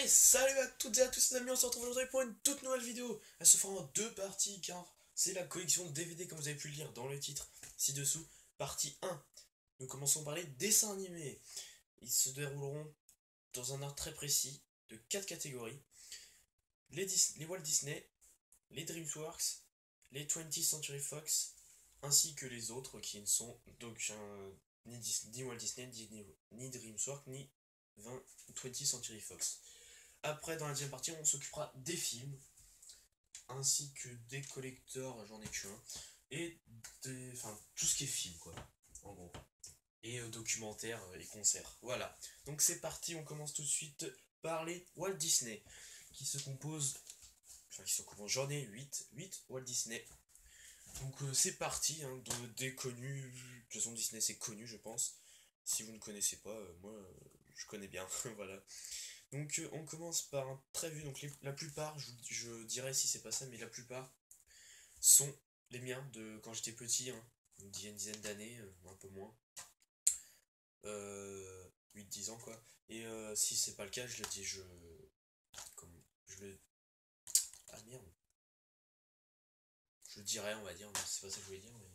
Et salut à toutes et à tous les amis, on se retrouve aujourd'hui pour une toute nouvelle vidéo. Elle se fera en deux parties car c'est la collection de DVD comme vous avez pu le lire dans le titre ci-dessous. Partie 1. Nous commençons par les dessins animés. Ils se dérouleront dans un ordre très précis de 4 catégories. Les Walt Disney, les DreamWorks, les 20th Century Fox, ainsi que les autres qui ne sont d'aucun ni Walt Disney, ni DreamWorks, ni 20th Century Fox. Après, dans la deuxième partie, on s'occupera des films, ainsi que des collecteurs, j'en ai qu'un, et enfin, tout ce qui est film, quoi, en gros. Et documentaires et concerts. Voilà. Donc c'est parti, on commence tout de suite par les Walt Disney, qui se composent, j'en ai 8 Walt Disney. Donc c'est parti, hein, des connus, de toute façon Disney c'est connu je pense. Si vous ne connaissez pas, moi je connais bien, voilà. Donc on commence par un très vieux, donc la plupart, je dirais si c'est pas ça, mais la plupart sont les miens de quand j'étais petit, hein, une dizaine d'années, un peu moins, 8-10 ans quoi. Et si c'est pas le cas, je le dis, comment, je le, ah merde, je le dirais on va dire, mais c'est pas ça que je voulais dire, mais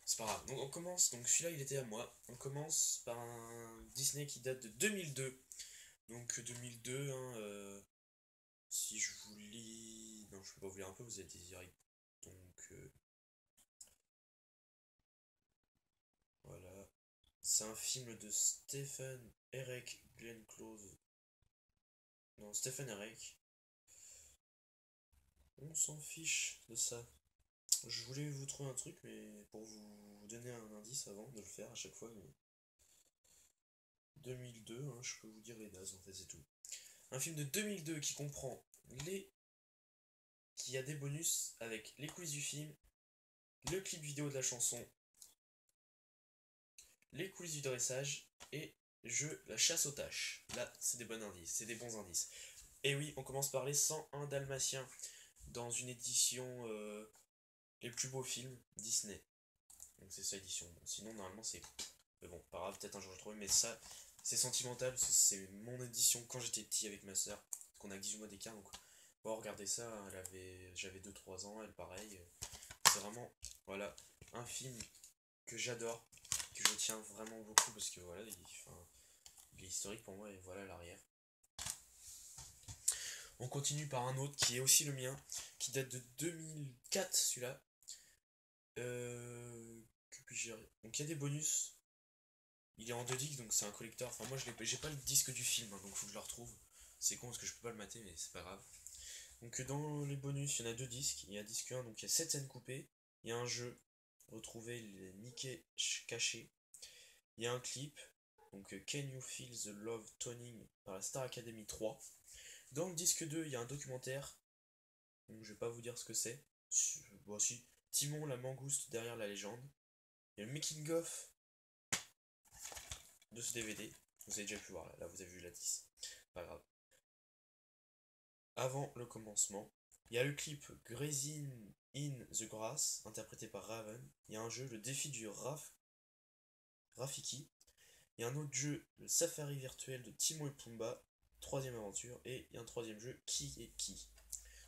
c'est pas grave. Donc on commence, donc celui-là il était à moi, on commence par un Disney qui date de 2002. Donc 2002, hein, si je vous lis... Non, je peux pas vous lire un peu, vous êtes désiré. Donc, voilà. C'est un film de Stephen Eric Glenn Close. Non, Stephen Eric. On s'en fiche de ça. Je voulais vous trouver un truc, mais pour vous donner un indice avant de le faire à chaque fois. Mais 2002, hein, je peux vous dire les dates, en fait, c'est tout. Un film de 2002 qui comprend les... qui a des bonus avec les quiz du film, le clip vidéo de la chanson, les quiz du dressage et la chasse aux tâches. Là, c'est des bons indices, c'est des bons indices. Et oui, on commence par les 101 Dalmatiens dans une édition les plus beaux films Disney. Donc c'est ça édition. Bon, sinon normalement c'est, mais bon, pas grave, peut-être un jour je trouve, mais ça c'est sentimental parce que c'est mon édition quand j'étais petit avec ma soeur, parce qu'on a 18 mois d'écart donc bon, regardez ça, j'avais 2-3 ans, elle pareil. C'est vraiment voilà un film que j'adore, que je tiens vraiment beaucoup parce que voilà, il est historique pour moi et voilà l'arrière. On continue par un autre qui est aussi le mien, qui date de 2004 celui-là. Que puis-je dire. Donc il y a des bonus. Il est en 2 disques donc c'est un collector. Enfin moi j'ai pas le disque du film hein, donc faut que je le retrouve. C'est con parce que je peux pas le mater mais c'est pas grave. Donc dans les bonus il y en a 2 disques. Il y a un disque 1 donc il y a 7 scènes coupées. Il y a un jeu. Retrouver les Mickey cachés. Il y a un clip, donc Can You Feel the Love Toning par la Star Academy 3. Dans le disque 2, il y a un documentaire, donc je vais pas vous dire ce que c'est. Bon, si, Timon la mangouste derrière la légende. Il y a le making of de ce DVD. Vous avez déjà pu voir là vous avez vu la 10. Pas grave. Avant le commencement, il y a le clip Grazing in the Grass, interprété par Raven. Il y a un jeu, le défi du Rafiki. Il y a un autre jeu, le Safari virtuel de Timon et Pumba, troisième aventure, et il y a un troisième jeu, Qui est qui.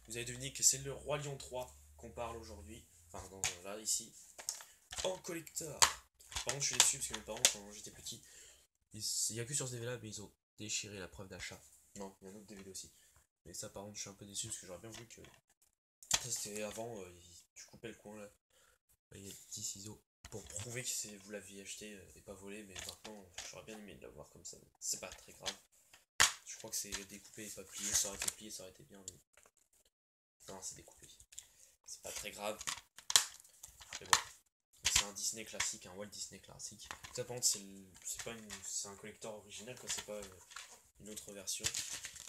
Vous avez deviné que c'est le Roi Lion 3 qu'on parle aujourd'hui, enfin là, ici, en collector. Par contre, je suis déçu parce que mes parents, quand j'étais petit, il n'y a que sur ce DVD là, mais ils ont déchiré la preuve d'achat. Non, il y a un autre DVD aussi. Mais ça, par contre, je suis un peu déçu parce que j'aurais bien voulu que. Ça, c'était avant, tu coupais le coin là, il y a des petits ciseaux pour prouver que vous l'aviez acheté et pas volé, mais maintenant j'aurais bien aimé l'avoir comme ça. C'est pas très grave. Je crois que c'est découpé et pas plié. Ça aurait été plié, ça aurait été bien, mais. Non, c'est découpé. C'est pas très grave. Mais bon. C'est un Disney classique, un Walt Disney classique. Ça, par contre, c'est un collector original, quoi. C'est pas une autre version.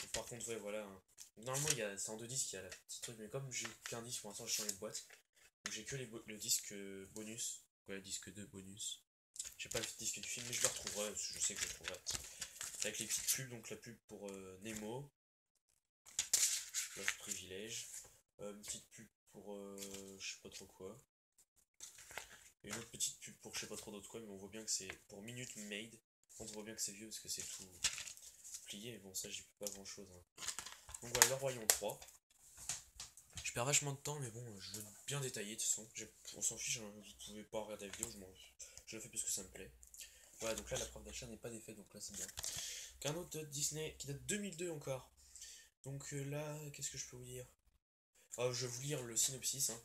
Et par contre, ouais, voilà. Hein. Normalement, c'est en 2 disques, il y a la petite truc, mais comme j'ai qu'un disque pour l'instant, j'ai changé de boîte. Donc j'ai que le disque bonus. Voilà, disque 2 bonus. J'ai pas le disque du film, mais je le retrouverai, je sais que je le trouverai. Avec les petites pubs, donc la pub pour Nemo, Love Privilège, une petite pub pour je sais pas trop quoi, et une autre petite pub pour je sais pas trop d'autre quoi, mais on voit bien que c'est pour Minute Maid. On voit bien que c'est vieux parce que c'est tout. plié, bon ça j'y peux pas grand chose. Hein. Donc voilà, le Royaume 3. Je perds vachement de temps, mais bon, je veux bien détailler de toute façon. On s'en fiche, hein, vous pouvez pas regarder la vidéo, je le fais parce que ça me plaît. Voilà, donc là la preuve d'achat n'est pas défaite, donc là c'est bien. Qu'un autre Disney qui date de 2002 encore. Donc là, qu'est-ce que je peux vous dire? Je vais vous lire le synopsis. Hein.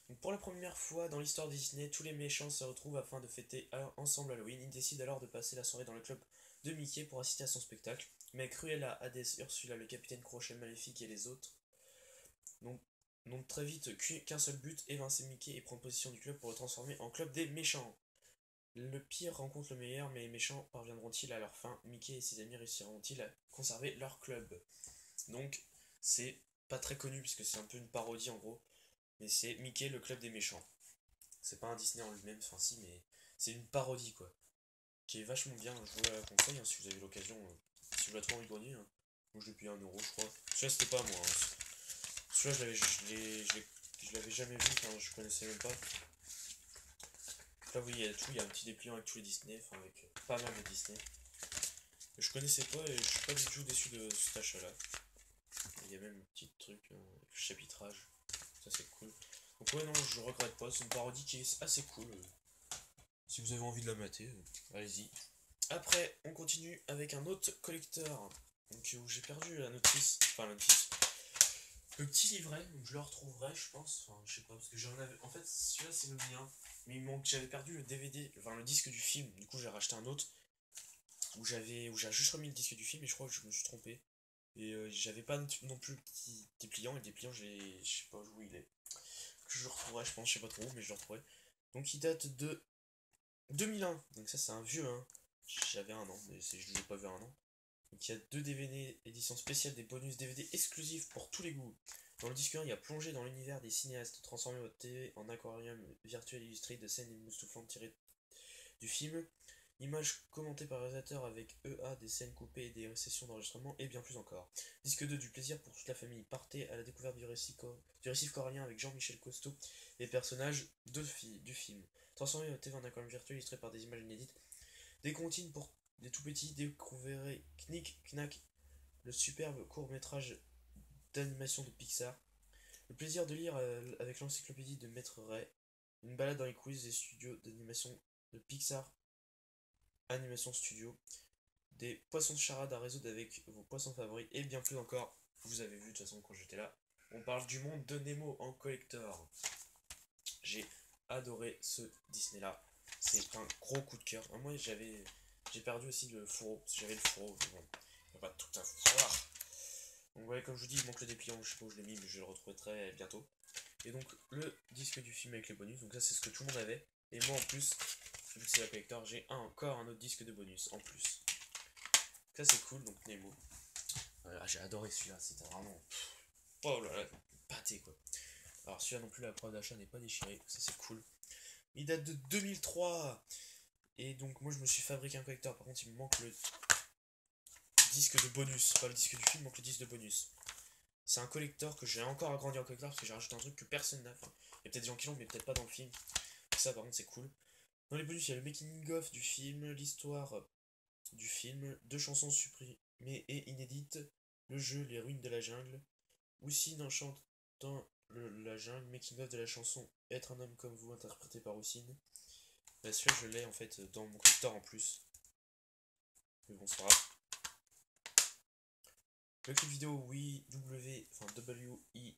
Donc pour la première fois dans l'histoire de Disney, tous les méchants se retrouvent afin de fêter ensemble Halloween. Ils décident alors de passer la soirée dans le club de Mickey pour assister à son spectacle. Mais Cruella, Hades, Ursula, le capitaine Crochet, Maléfique et les autres n'ont très vite qu'un seul but, évincer Mickey et prendre position du club pour le transformer en club des méchants. Le pire rencontre le meilleur, mais les méchants parviendront-ils à leur fin? Mickey et ses amis réussiront-ils à conserver leur club? Donc, c'est pas très connu puisque c'est un peu une parodie en gros, mais c'est Mickey le club des méchants. C'est pas un Disney en lui-même, enfin si, mais c'est une parodie quoi, qui est vachement bien. Je vous la conseille hein, si vous avez l'occasion, si vous la trouvez en grenier. Hein. Moi je l'ai payé 1 euro, je crois. Celui-là c'était pas moi. Hein. Celui-là je l'avais jamais vu, enfin je connaissais même pas. Là vous voyez, il y a tout, il y a un petit dépliant avec tous les Disney, enfin avec pas mal de Disney. Je connaissais pas et je suis pas du tout déçu de cet achat là. Il y a même un petit truc, avec le chapitrage, ça c'est cool. Donc ouais non, je regrette pas, c'est une parodie qui est assez cool. Si vous avez envie de la mater, allez-y. Après, on continue avec un autre collecteur, donc où j'ai perdu la notice, enfin la notice. Le petit livret, donc je le retrouverai, je pense, enfin je sais pas, parce que j'en avais, en fait celui-là c'est le mien, mais il manque, j'avais perdu le DVD, enfin le disque du film, du coup j'ai racheté un autre, où j'ai juste remis le disque du film, et je crois que je me suis trompé. Et j'avais pas non plus le petit dépliant, et le dépliant, je sais pas où il est. Que je le retrouverai, je pense, je sais pas trop où, mais je le retrouverai. Donc il date de 2001, donc ça c'est un vieux, hein. J'avais 1 an, mais je l'ai pas vu 1 an. Donc il y a 2 DVD édition spéciale, des bonus DVD exclusifs pour tous les goûts. Dans le disque 1, il y a plongé dans l'univers des cinéastes, transformé votre TV en aquarium virtuel illustré de scènes époustouflantes tirées du film. Images commentées par le réalisateur avec EA, des scènes coupées et des sessions d'enregistrement, et bien plus encore. Disque 2 du plaisir pour toute la famille. Partez à la découverte du récif corallien avec Jean-Michel Cousteau et personnages du film. Transformez votre TV en aquarium virtuel illustré par des images inédites. Des comptines pour des tout petits, découvrez Knick Knack, le superbe court-métrage d'animation de Pixar. Le plaisir de lire avec l'encyclopédie de Maître Ray. Une balade dans les coulisses des studios d'animation de Pixar Animation Studio, des poissons de charade à résoudre avec vos poissons favoris, et bien plus encore. Vous avez vu de toute façon quand j'étais là. On parle du monde de Nemo en collector. J'ai adoré ce Disney là. C'est un gros coup de cœur. Moi j'ai perdu aussi le fourreau, parce que j'avais le fourreau, mais bon, on va pas tout avoir. Donc ouais, comme je vous dis, il manque le dépliant, je sais pas où je l'ai mis, mais je le retrouverai très bientôt. Et donc le disque du film avec les bonus, donc ça c'est ce que tout le monde avait. Et moi en plus, vu que c'est la collector, j'ai encore un autre disque de bonus en plus. Ça c'est cool, donc Nemo. Voilà, j'ai adoré celui-là, c'était vraiment... Oh là là, pâté quoi. Alors celui-là non plus, la preuve d'achat n'est pas déchirée, ça c'est cool. Il date de 2003. Et donc moi je me suis fabriqué un collector, par contre il me manque le disque de bonus. Pas le disque du film, il manque le disque de bonus. C'est un collector que j'ai encore agrandi en collector parce que j'ai rajouté un truc que personne n'a. Enfin, il y a peut-être des gens qui l'ont, mais peut-être pas dans le film. Ça par contre c'est cool. Dans les bonus, il y a le making of du film, l'histoire du film, 2 chansons supprimées et inédites, le jeu Les Ruines de la Jungle, Houssine en chantant la jungle, making of de la chanson Être un homme comme vous, interprété par Houssine. Bah, celui-là, je l'ai en fait dans mon collector en plus. Mais bon, c'est pas grave. Le clip vidéo W-I-L-D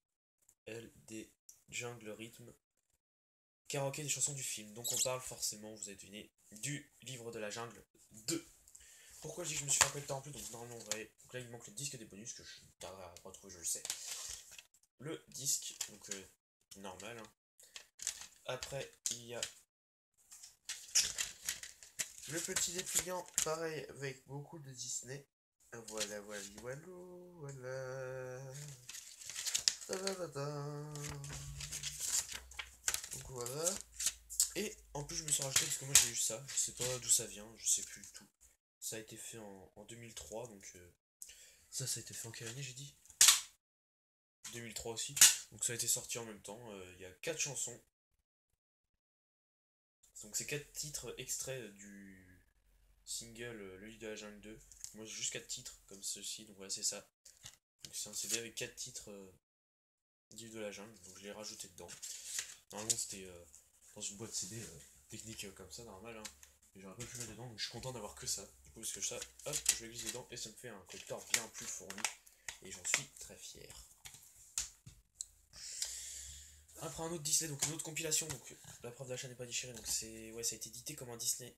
Jungle Rhythm. Karaoké des chansons du film. Donc on parle forcément, vous avez deviné, du livre de la jungle 2. Pourquoi je dis que je me suis fait un collector en plus? Donc normalement vrai. Donc là il me manque le disque des bonus que je tarderai à retrouver, je le sais. Le disque, donc normal. Hein. Après il y a le petit dépliant, pareil avec beaucoup de Disney. Voilà, voilà, voilà, voilà. Donc voilà. Et en plus je me suis rajouté parce que moi j'ai eu ça. Je sais pas d'où ça vient, je sais plus du tout. Ça a été fait en 2003, donc ça a été fait en quelle année j'ai dit? 2003 aussi. Donc ça a été sorti en même temps. Il y a 4 chansons. Donc c'est 4 titres extraits single Le Livre de la Jungle 2. Moi j'ai juste 4 titres comme ceci, donc voilà c'est ça. Donc c'est un CD avec 4 titres du Livre de la Jungle, donc je l'ai rajouté dedans. Normalement c'était dans une boîte CD technique comme ça, normal, hein. Mais j'aurais pas pu le mettre dedans, donc je suis content d'avoir que ça. Du coup parce que ça, hop, je le glisse dedans et ça me fait un collector bien plus fourni. Et j'en suis très fier. Après un autre Disney, donc une autre compilation, donc la preuve d'achat n'est pas déchirée, donc c'est. Ouais, ça a été édité comme un Disney.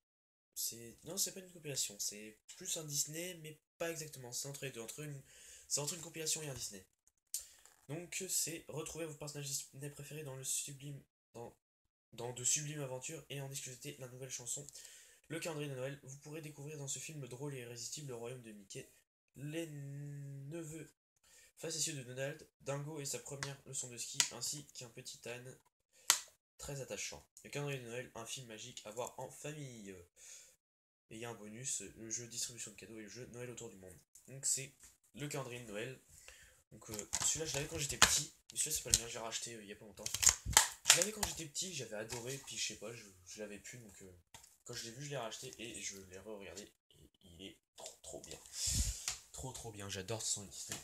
Non, c'est pas une compilation, c'est plus un Disney, mais pas exactement. C'est entre les deux, c'est entre une compilation et un Disney. Donc c'est retrouver vos personnages Disney préférés dans le sublime. Dans de sublimes aventures et en exclusivité la nouvelle chanson Le calendrier de Noël. Vous pourrez découvrir dans ce film drôle et irrésistible le royaume de Mickey, les neveux facétieux de Donald, Dingo et sa première leçon de ski, ainsi qu'un petit âne très attachant. Le calendrier de Noël, un film magique à voir en famille. Et il y a un bonus, le jeu distribution de cadeaux et le jeu Noël autour du monde. Donc c'est le calendrier de Noël. Donc celui-là je l'avais quand j'étais petit, mais celui-là c'est pas le mien, j'ai racheté il y a pas longtemps. Je l'avais quand j'étais petit, j'avais adoré, puis je sais pas, je l'avais plus, donc quand je l'ai vu je l'ai racheté et je l'ai re-regardé. Et il est trop bien. Trop bien, j'adore son Disney.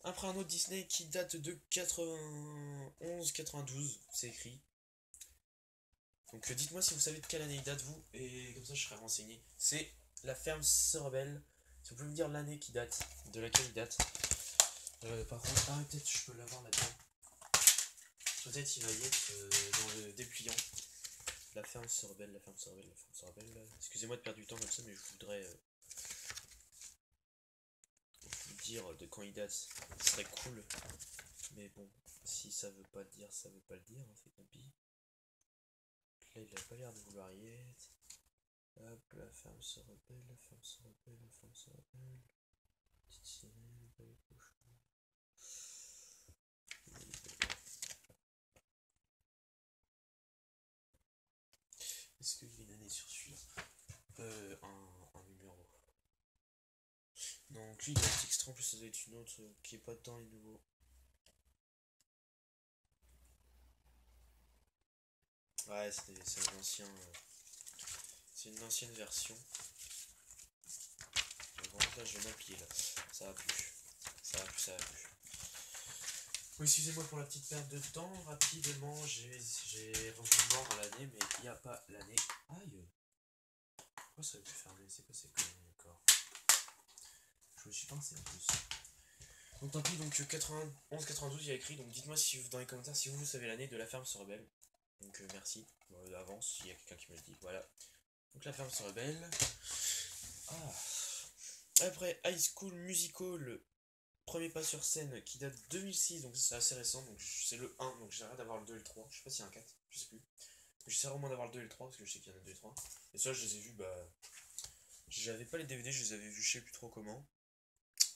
Après un autre Disney qui date de 91-92, c'est écrit. Donc dites-moi si vous savez de quelle année il date vous, et comme ça je serai renseigné. C'est La Ferme se rebelle. Si vous pouvez me dire l'année qui date, de laquelle il date. Par contre, peut-être je peux l'avoir là-dedans. Peut-être il va y être dans le dépliant. La Ferme se rebelle, la Ferme se rebelle, la Ferme se rebelle. Excusez-moi de perdre du temps comme ça, mais je voudrais vous dire de quand il date. Ce serait cool. Mais bon, si ça veut pas le dire, ça veut pas le dire, hein, c'est compliqué. Là, il a pas l'air de vouloir y être. Hop, la femme se rebelle, la femme se rebelle, la femme se rebelle. Petite sirène, pas les cochons. Est-ce qu'il y a une année sur celui-là un numéro. Donc lui, il est extra, en plus ça doit être une autre qui est pas dedans les nouveaux. Ouais, c'est un ancien. C'est une ancienne version. Bon, là, je vais m'applier là. Ça a plu. Ça a plu, ça a plu. Oui, excusez-moi pour la petite perte de temps. Rapidement, j'ai voulu voir l'année, mais il n'y a pas l'année. Aïe! Pourquoi ça a pu fermer? C'est quoi ces conneries encore? Je me suis pincé en plus. Donc tant pis, donc 91-92 il y a écrit, donc dites-moi si dans les commentaires si vous savez l'année de La Ferme se rebelle. Donc merci, d'avance, s'il y a quelqu'un qui me le dit, voilà. Donc La Ferme se rebelle. Ah. Après High School Musical, premier pas sur scène qui date de 2006, donc c'est assez récent, donc c'est le 1, donc j'arrête d'avoir le 2 et le 3, je sais pas s'il y a un 4, je sais plus. J'essaie vraiment d'avoir le 2 et le 3 parce que je sais qu'il y en a 2 et 3. Et ça je les ai vus, bah. J'avais pas les DVD, je les avais vus, je sais plus trop comment.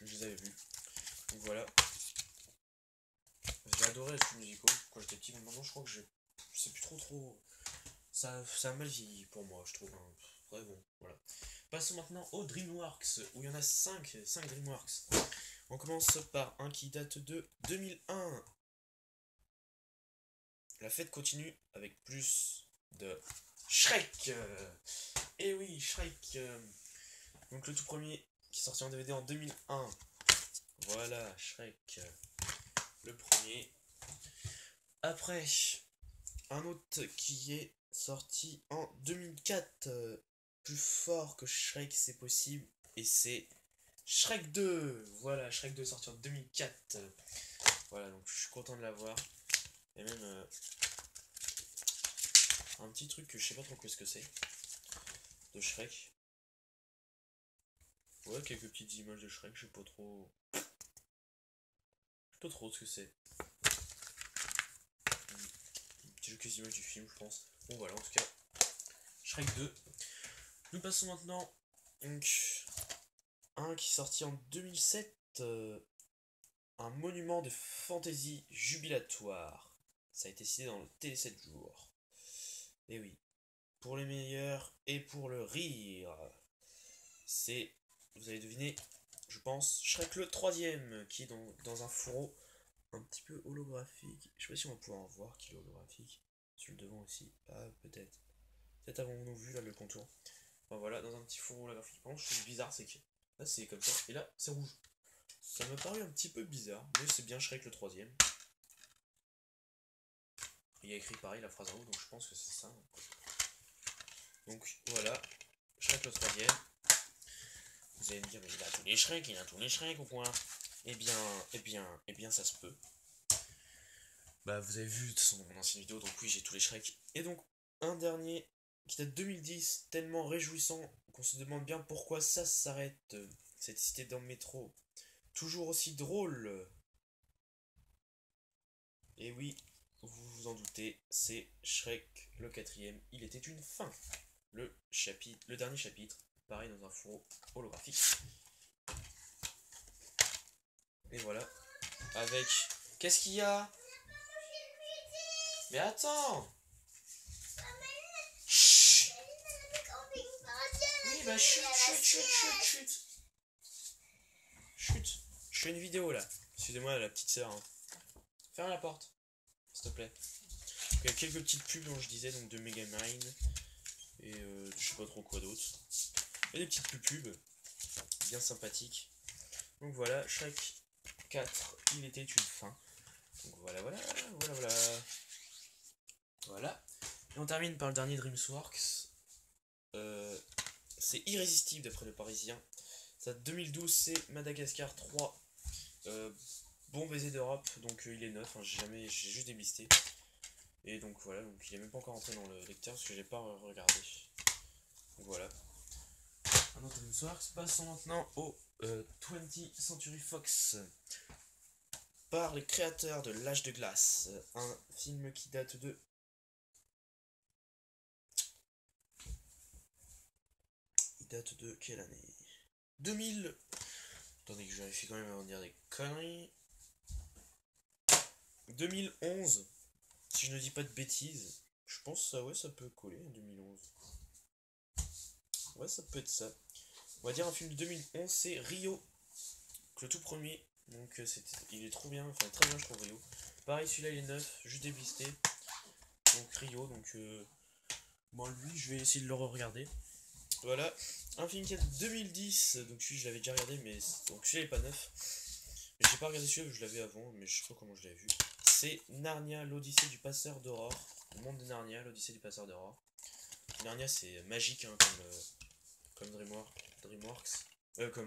Je les avais vus. Donc voilà. J'ai adoré High School Musical quand j'étais petit, mais maintenant je crois que je sais plus trop. Ça a mal vieilli pour moi, je trouve. Hein. Ouais, bon, voilà. Passons maintenant aux DreamWorks, où il y en a 5 DreamWorks. On commence par un qui date de 2001. La fête continue avec plus de Shrek. Et oui, Shrek. Donc le tout premier qui est sorti en DVD en 2001. Voilà, Shrek. Le premier. Après, un autre qui est sorti en 2004. Plus fort que Shrek, c'est possible. Et c'est Shrek 2. Voilà, Shrek 2 sorti en 2004. Voilà, donc je suis content de l'avoir. Et même un petit truc que je sais pas trop ce que c'est. De Shrek. Ouais, quelques petites images de Shrek, je sais pas trop. Je sais pas trop ce que c'est. Quelques images du film, je pense. Bon, voilà, en tout cas. Shrek 2. Nous passons maintenant. Donc. Un qui est sorti en 2007. Un monument de fantaisie jubilatoire. Ça a été cité dans le Télé 7 jours. Et oui. Pour les meilleurs et pour le rire. C'est. Vous allez deviner, je pense, Shrek le troisième, qui est dans un fourreau un petit peu holographique. Je sais pas si on va pouvoir en voir qu'il est holographique. Sur le devant aussi. Ah, peut-être. Peut-être avons-nous vu là le contour. Enfin voilà, dans un petit four holographique. Par contre, je trouve bizarre, c'est que là c'est comme ça, et là c'est rouge. Ça m'a paru un petit peu bizarre, mais c'est bien Shrek le troisième. Il y a écrit pareil la phrase en haut, donc je pense que c'est ça. Donc voilà, Shrek le troisième. Vous allez me dire, mais il a tous les Shrek ou quoi? Eh bien, ça se peut. Bah, vous avez vu de toute façon dans mon ancienne vidéo, donc oui, j'ai tous les Shrek. Et donc, un dernier qui date de 2010, tellement réjouissant qu'on se demande bien pourquoi ça s'arrête. Cette cité dans le métro, toujours aussi drôle. Et oui, vous vous en doutez, c'est Shrek le quatrième. Il était une fin. Le dernier chapitre, pareil dans un four holographique. Et voilà. Avec. Qu'est-ce qu'il y a? Mais attends! Chut! Oui, bah chut. Chut. Je fais une vidéo là. Excusez-moi, la petite sœur. Hein. Ferme la porte, s'il te plaît. Il y a quelques petites pubs dont je disais, donc de Megamind. Et je sais pas trop quoi d'autre. Et des petites pubs bien sympathiques. Donc voilà, Shrek 4, il était une fin. Donc voilà. Voilà. Et on termine par le dernier DreamWorks. C'est Irrésistible d'après le Parisien. Ça 2012, c'est Madagascar 3. Bon baiser d'Europe, donc il est neuf, hein, j'ai juste déblisté. Et donc voilà, donc il est même pas encore entré dans le lecteur parce que j'ai pas regardé. Donc voilà. Un autre DreamWorks. Passons maintenant au 20th Century Fox par les créateurs de L'Âge de Glace, un film qui date de quelle année? 2000. Attendez que je vérifie quand même avant de dire des conneries. 2011, si je ne dis pas de bêtises. Je pense que ça, ouais, ça peut coller, 2011. Ouais, ça peut être ça. On va dire un film de 2011, c'est Rio. Donc, le tout premier. Donc il est trop bien, enfin très bien je trouve Rio. Pareil, celui-là il est neuf, juste déblisté. Donc Rio, donc bon lui je vais essayer de le re-regarder. Voilà, un film qui est de 2010, donc celui je l'avais déjà regardé, mais donc celui-là il est pas neuf. Mais j'ai pas regardé celui-là, je l'avais avant, mais je sais pas comment je l'avais vu. C'est Narnia, l'Odyssée du Passeur d'Aurore. Le monde de Narnia, l'Odyssée du Passeur d'Aurore. Narnia c'est magique hein, comme DreamWorks. Comme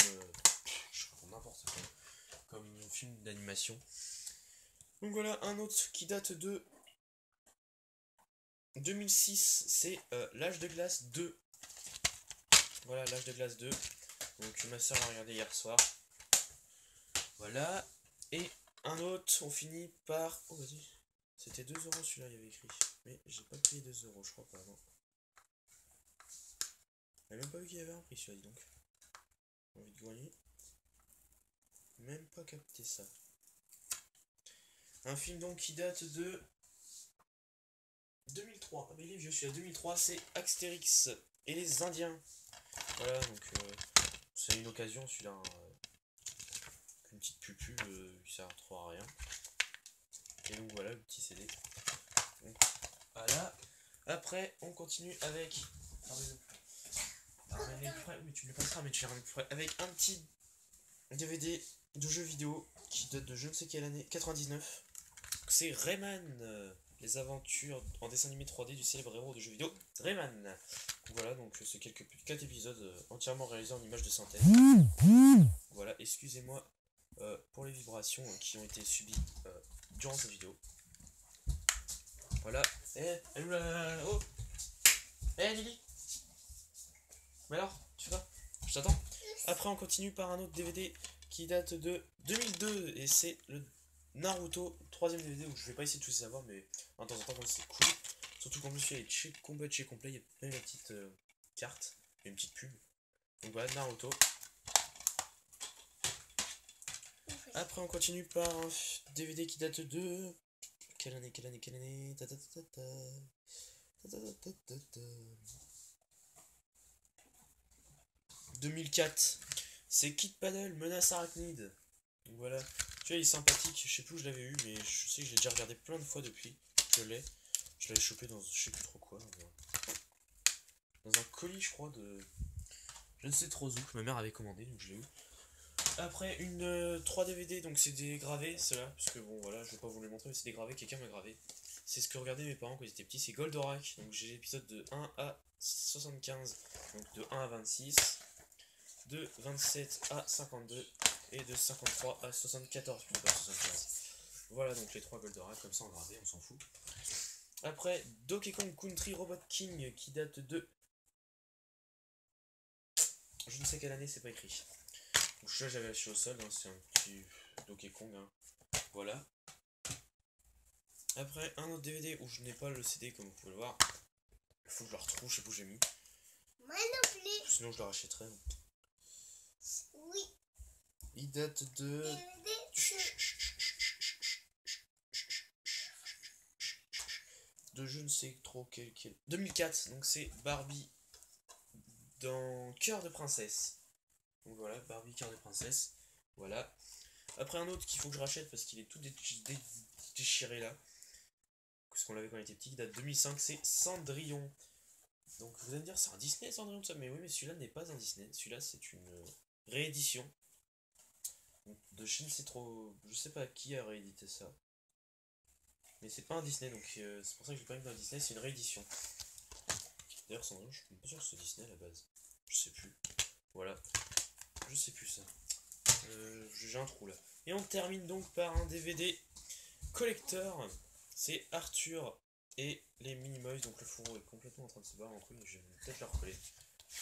je raconte n'importe quoi. Comme film d'animation. Donc voilà, un autre qui date de 2006, c'est L'Âge de Glace 2. Voilà, L'Âge de Glace 2. Donc ma soeur l'a regardé hier soir. Voilà. Et un autre, on finit par... Oh vas-y. C'était 2 euros celui-là, il y avait écrit. Mais j'ai pas payé 2 euros, je crois pas, non. J'ai même pas vu qu'il y avait un prix celui-là, dis donc. Envie de grogner. Même pas capté ça. Un film donc qui date de 2003. Ah mais il est vieux celui-là, 2003, c'est Astérix et les Indiens. Voilà, donc c'est une occasion celui-là. Hein, une petite pub qui sert trop à rien. Et donc voilà le petit CD. Donc, voilà. Après, on continue avec. Oui, tu me le passeras, mais tu les plus près. Avec un petit DVD de jeux vidéo qui date de je ne sais quelle année, 99. C'est Rayman, les aventures en dessin animé 3D du célèbre héros de jeux vidéo Rayman. Voilà, donc c'est 4 épisodes entièrement réalisés en images de synthèse. Voilà, excusez-moi pour les vibrations qui ont été subies durant cette vidéo. Voilà. Oh. Lily. Mais alors, tu vas? Je t'attends. Après, on continue par un autre DVD qui date de 2002 et c'est le Naruto 3ème DVD où je vais pas essayer de tout savoir, mais de temps en temps, c'est cool. Surtout qu'en plus, il est chez complet, il y a même la petite carte et une petite pub. Donc voilà, Naruto. Après, on continue par un DVD qui date de. Quelle année 2004. C'est Kid Paddle, Menace Arachnide. Donc voilà. Tu vois, il est sympathique. Je sais plus où je l'avais eu, mais je sais que je l'ai déjà regardé plein de fois depuis. Je l'avais chopé dans je sais plus trop quoi. dans un colis, je crois, de... Je ne sais trop où, que ma mère avait commandé, donc je l'ai eu. Après, une 3 DVD, donc c'est des gravés, ceux-là, parce que bon, voilà, je vais pas vous les montrer, mais c'est des gravés, quelqu'un m'a gravé. C'est ce que regardaient mes parents quand ils étaient petits, c'est Goldorak, donc j'ai l'épisode de 1 à 75, donc de 1 à 26, de 27 à 52, et de 53 à 74, plutôt pas 75. Voilà donc les 3 Goldorak, comme ça en gravé, on s'en fout. Après, Donkey Kong Country Robot King, qui date de... Je ne sais quelle année, c'est pas écrit. Donc celui-là j'avais acheté au sol, hein, c'est un petit Donkey Kong, hein. Voilà. Après, un autre DVD où je n'ai pas le CD, comme vous pouvez le voir. Il faut que je le retrouve, je sais pas où j'ai mis. Moi non plus. Sinon je le rachèterai. Oui. Il date de... DVD, de je ne sais trop quel... 2004, donc c'est Barbie dans Cœur de Princesse. Donc voilà, Barbie Cœur de Princesse. Voilà. Après un autre qu'il faut que je rachète parce qu'il est tout déchiré là. Parce qu'on l'avait quand on était petit, qui date de 2005, c'est Cendrillon. Donc vous allez me dire, c'est un Disney Cendrillon de ça, mais oui, mais celui-là n'est pas un Disney. Celui-là c'est une réédition. Donc, de je ne sais trop, je sais pas qui a réédité ça. Mais c'est pas un Disney, donc c'est pour ça que je l'ai pas mis dans Disney, c'est une réédition. D'ailleurs Cendrillon, je suis même pas sûr que c'est Disney à la base. Je sais plus. Voilà. Je sais plus ça. J'ai un trou là. Et on termine donc par un DVD collector. C'est Arthur et les Minimoys. Donc le fourreau est complètement en train de se barrer en truc. Je vais peut-être le recoller.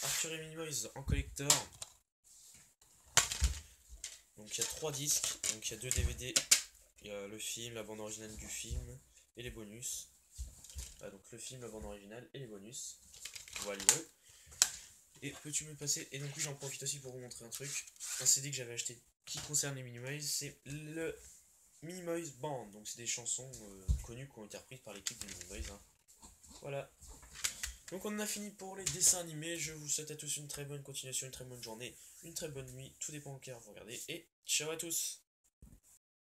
Arthur et Minimoys en collector. Donc il y a 3 disques. Donc il y a 2 DVD. Il y a le film, la bande originale du film et les bonus. Ah, donc le film, la bande originale et les bonus. Voilà. Et peux-tu me passer... Et donc oui, j'en profite aussi pour vous montrer un truc. Un CD que j'avais acheté qui concerne les Minimoys, c'est le Minimoys Band. Donc c'est des chansons connues qui ont été reprises par l'équipe des Minimoys. Hein. Voilà. Donc on en a fini pour les dessins animés. Je vous souhaite à tous une très bonne continuation, une très bonne journée, une très bonne nuit. Tout dépend auquel vous regardez. Et ciao à tous.